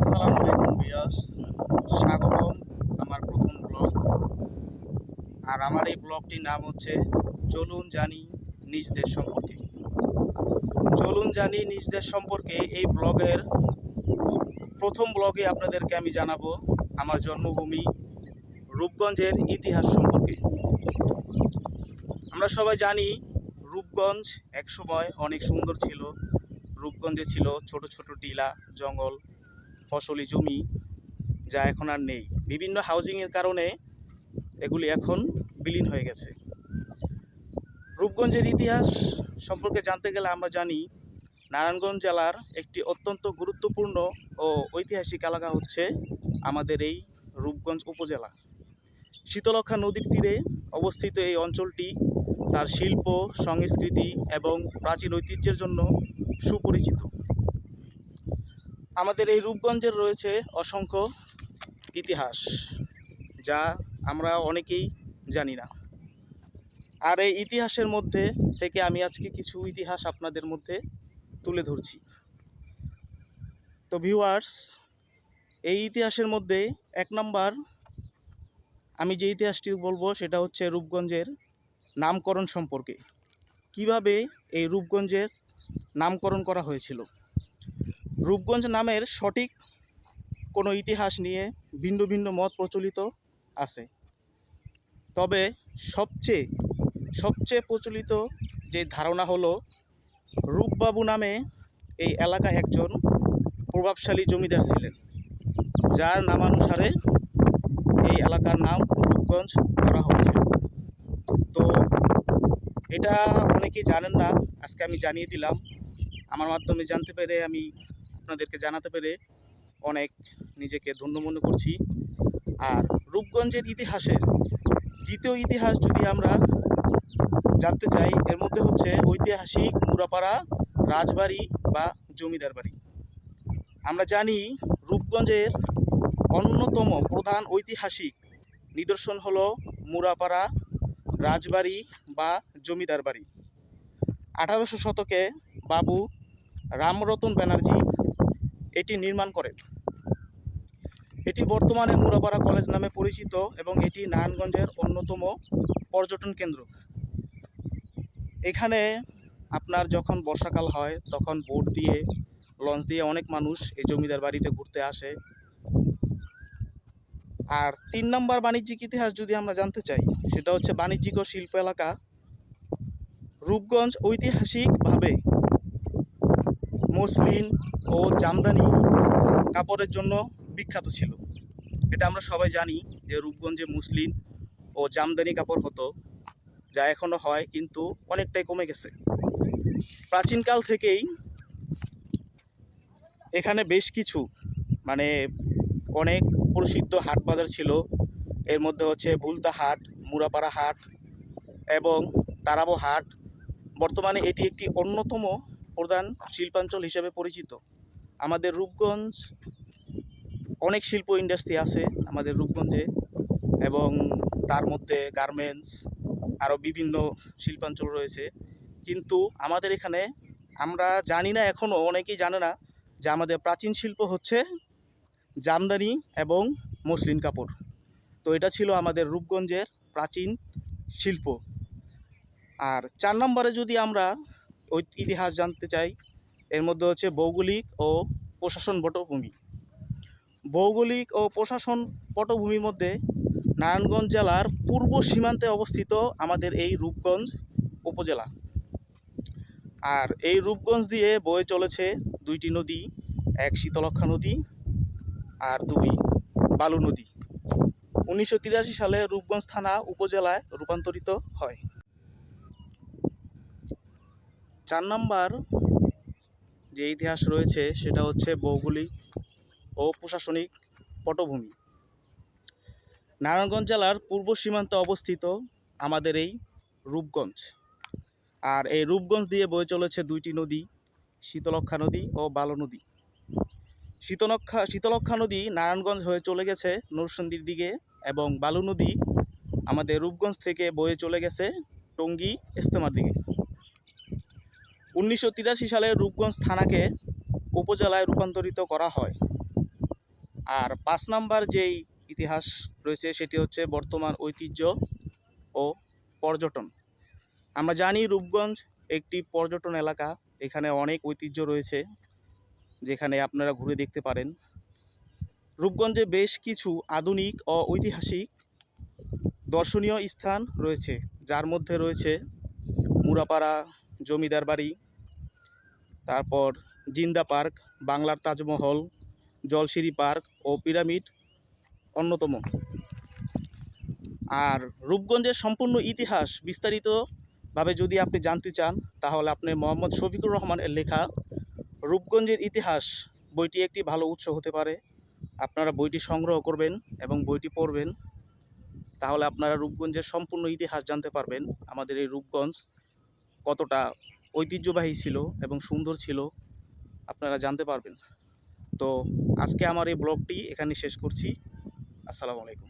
আসসালামু আলাইকুম ভিউয়ার্স, স্বাগতম আমার প্রথম ব্লগ। আর আমার এই ব্লগটির নাম হচ্ছে চলুন জানি নিজ দেশ সম্পর্কে। চলুন জানি নিজ দেশ সম্পর্কে এই ব্লগের প্রথম ব্লগে আপনাদেরকে আমি জানাবো আমার জন্মভূমি রূপগঞ্জের ইতিহাস সম্পর্কে। আমরা সবাই জানি রূপগঞ্জ একসময় অনেক সুন্দর ছিল। রূপগঞ্জে ছিল ছোট ছোট টিলা, জঙ্গল, ফসলি জমি, যা এখন আর নেই। বিভিন্ন হাউজিংয়ের কারণে এগুলি এখন বিলীন হয়ে গেছে। রূপগঞ্জের ইতিহাস সম্পর্কে জানতে গেলে আমরা জানি নারায়ণগঞ্জ জেলার একটি অত্যন্ত গুরুত্বপূর্ণ ও ঐতিহাসিক এলাকা হচ্ছে আমাদের এই রূপগঞ্জ উপজেলা। শীতলক্ষ্যা নদীর তীরে অবস্থিত এই অঞ্চলটি তার শিল্প, সংস্কৃতি এবং প্রাচীন ঐতিহ্যের জন্য সুপরিচিত। আমাদের এই রূপগঞ্জের রয়েছে অসংখ্য ইতিহাস, যা আমরা অনেকেই জানি না। আর এই ইতিহাসের মধ্যে থেকে আমি আজকে কিছু ইতিহাস আপনাদের মধ্যে তুলে ধরছি। তো ভিউয়ার্স, এই ইতিহাসের মধ্যে এক নাম্বার আমি যে ইতিহাসটি বলবো সেটা হচ্ছে রূপগঞ্জের নামকরণ সম্পর্কে। কিভাবে এই রূপগঞ্জের নামকরণ করা হয়েছিল। রূপগঞ্জ নামের সঠিক কোনো ইতিহাস নিয়ে ভিন্ন ভিন্ন মত প্রচলিত আছে। তবে সবচেয়ে প্রচলিত যে ধারণা হলো রূপবাবু নামে এই এলাকায় একজন প্রভাবশালী জমিদার ছিলেন, যার নামানুসারে এই এলাকার নাম রূপগঞ্জ করা হয়েছিল। তো এটা অনেকেই জানেন না, আজকে আমি জানিয়ে দিলাম। আমার মাধ্যমে জানতে পেরে, আমি আপনাদেরকে জানাতে পেরে অনেক নিজেকে ধন্য মনে করছি। আর রূপগঞ্জের ইতিহাসের দ্বিতীয় ইতিহাস যদি আমরা জানতে চাই, এর মধ্যে হচ্ছে ঐতিহাসিক মুরাপাড়া রাজবাড়ি বা জমিদার বাড়ি। আমরা জানি রূপগঞ্জের অন্যতম প্রধান ঐতিহাসিক নিদর্শন হলো মুরাপাড়া রাজবাড়ি বা জমিদার বাড়ি। 1800 শতকে বাবু রামরতন ব্যানার্জি এটি নির্মাণ করেন। এটি বর্তমানে মুরাপাড়া কলেজ নামে পরিচিত এবং এটি নারায়ণগঞ্জের অন্যতম পর্যটন কেন্দ্র। এখানে আপনার যখন বর্ষাকাল হয় তখন বোট দিয়ে, লঞ্চ দিয়ে অনেক মানুষ এই জমিদার বাড়িতে ঘুরতে আসে। আর 3 নম্বর বাণিজ্যিক ইতিহাস যদি আমরা জানতে চাই, সেটা হচ্ছে বাণিজ্যিক ও শিল্প এলাকা। রূপগঞ্জ ঐতিহাসিকভাবে মসলিন ও জামদানি কাপড়ের জন্য বিখ্যাত ছিল। এটা আমরা সবাই জানি যে রূপগঞ্জে মসলিন ও জামদানি কাপড় হতো, যা এখনও হয় কিন্তু অনেকটাই কমে গেছে। প্রাচীনকাল থেকেই এখানে বেশ কিছু অনেক প্রসিদ্ধ হাট বাজার ছিল। এর মধ্যে হচ্ছে ভুলতা হাট, মুরাপাড়া হাট এবং তারাবো হাট। বর্তমানে এটি একটি অন্যতম প্রধান শিল্পাঞ্চল হিসেবে পরিচিত। আমাদের রূপগঞ্জ অনেক শিল্প ইন্ডাস্ট্রি আছে আমাদের রূপগঞ্জে, এবং তার মধ্যে গার্মেন্টস, আরও বিভিন্ন শিল্পাঞ্চল রয়েছে। কিন্তু আমাদের এখানে আমরা জানি না, এখনও অনেকেই জানে না যে আমাদের প্রাচীন শিল্প হচ্ছে জামদানি এবং মসলিন কাপড়। তো এটা ছিল আমাদের রূপগঞ্জের প্রাচীন শিল্প। আর 4 নম্বরে যদি আমরা ওই ইতিহাস জানতে চাই, এর মধ্যে হচ্ছে ভৌগোলিক ও প্রশাসন পটভূমি। ভৌগোলিক ও প্রশাসন পটভূমির মধ্যে নারায়ণগঞ্জ জেলার পূর্ব সীমান্তে অবস্থিত আমাদের এই রূপগঞ্জ উপজেলা। আর এই রূপগঞ্জ দিয়ে বয়ে চলেছে 2টি নদী, এক শীতলক্ষ্যা নদী আর 2 বালু নদী। 1983 সালে রূপগঞ্জ থানা উপজেলায় রূপান্তরিত হয়। 4 নম্বর যে ইতিহাস রয়েছে সেটা হচ্ছে ভৌগোলিক ও প্রশাসনিক পটভূমি। নারায়ণগঞ্জ জেলার পূর্ব সীমান্তে অবস্থিত আমাদের এই রূপগঞ্জ। আর এই রূপগঞ্জ দিয়ে বয়ে চলেছে 2টি নদী, শীতলক্ষ্যা নদী ও বালু নদী। শীতলক্ষ্যা নদী নারায়ণগঞ্জ হয়ে চলে গেছে নরসিংদীর দিকে, এবং বালু নদী আমাদের রূপগঞ্জ থেকে বয়ে চলে গেছে টঙ্গী ইস্তেমার দিকে। 1983 সালে রূপগঞ্জ থানাকে উপজেলায় রূপান্তরিত করা হয়। আর 5 নাম্বার যেই ইতিহাস রয়েছে সেটি হচ্ছে বর্তমান ঐতিহ্য ও পর্যটন। আমরা জানি রূপগঞ্জ একটি পর্যটন এলাকা, এখানে অনেক ঐতিহ্য রয়েছে যেখানে আপনারা ঘুরে দেখতে পারেন। রূপগঞ্জে বেশ কিছু আধুনিক ও ঐতিহাসিক দর্শনীয় স্থান রয়েছে, যার মধ্যে রয়েছে মুরাপাড়া জমিদার বাড়ি, তারপর জিন্দা পার্ক, বাংলার তাজমহল, জলসিঁড়ি পার্ক ও পিরামিড অন্যতম। আর রূপগঞ্জের সম্পূর্ণ ইতিহাস বিস্তারিতভাবে যদি আপনি জানতে চান তাহলে আপনি মোহাম্মদ শফিকুর রহমানের লেখা রূপগঞ্জের ইতিহাস বইটি একটি ভালো উৎস হতে পারে। আপনারা বইটি সংগ্রহ করবেন এবং বইটি পড়বেন, তাহলে আপনারা রূপগঞ্জের সম্পূর্ণ ইতিহাস জানতে পারবেন। আমাদের এই রূপগঞ্জ কতটা ঐতিহ্যবাহী ছিল এবং সুন্দর ছিল আপনারা জানতে পারবেন। তো আজকে আমার এই ব্লগটি এখানে শেষ করছি। আসসালামু আলাইকুম।